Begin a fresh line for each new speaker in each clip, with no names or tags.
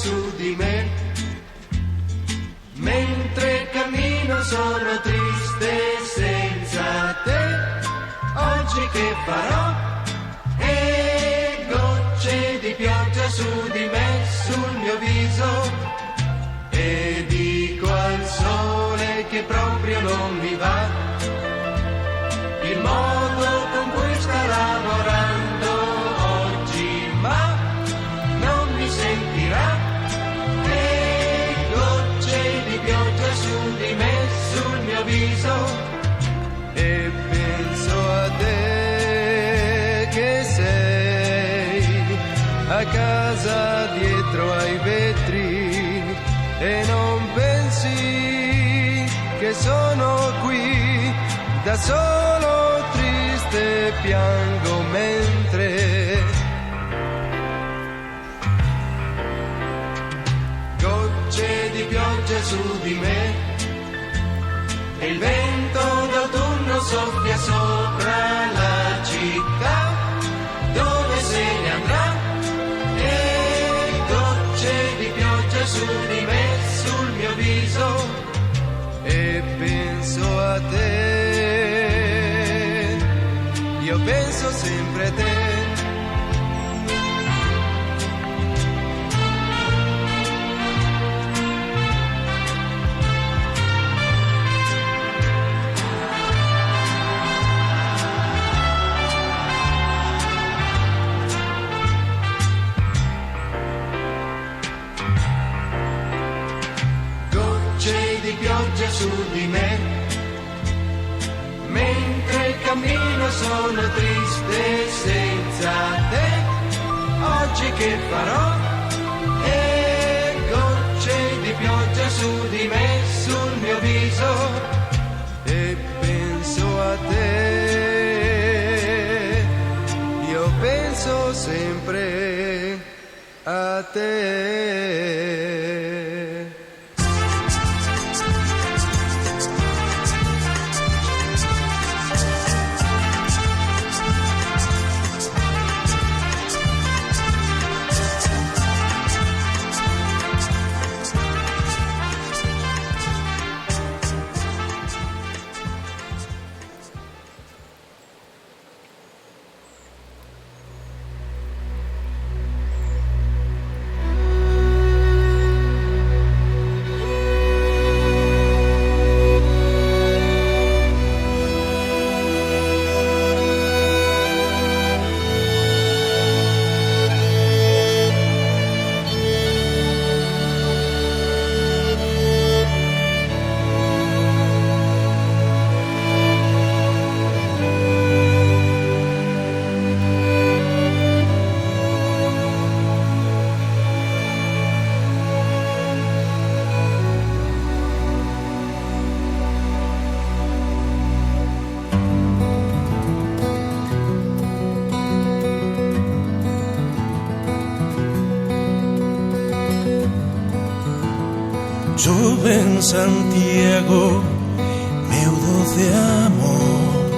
su di me. Mentre cammino sono triste senza te. Oggi che farò? E gocce di pioggia su di me, sul mio viso. E dico al sole che proprio non mi va il modo con cui sta lavorando oggi, ma non mi sentirà. E gocce di pioggia su di me, sul mio viso. E penso a te che sei a casa dietro ai vetri e non pensi che sono qui da solo, triste, piango mentre gocce di pioggia su di me e il vento d'autunno soffia sopra la città dove se ne andrà. E gocce di pioggia su di me, sul mio viso. E penso a te, io penso sempre a te. Pioggia su di me, mentre cammino sono triste senza te. Oggi che farò? E gocce di pioggia su di me, sul mio viso. E penso a te, io penso sempre a te.
Joven Santiago, meu doce amor,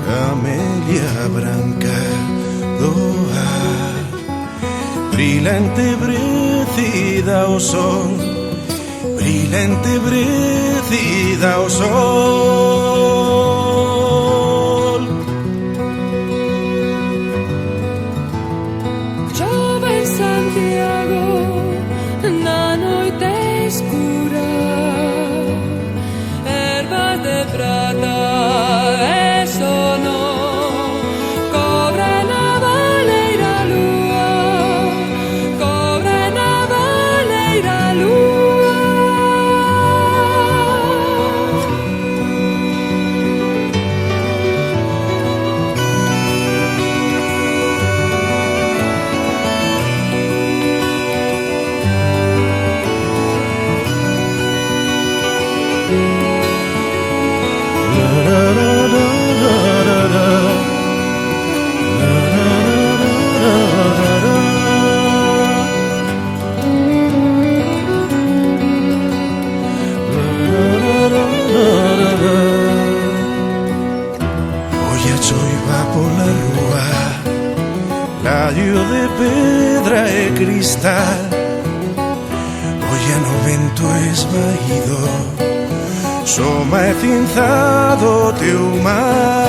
camelia branca do ar, brilhante brecida ao sol, brilhante brecida ao sol.
Joven Santiago, na noite escura, ervas de prata e sono, cobre na valeira lua, cobre na valeira lua.
radio de pedra e cristal. Hoy no vento esvaído, só máis cinzado teu mar.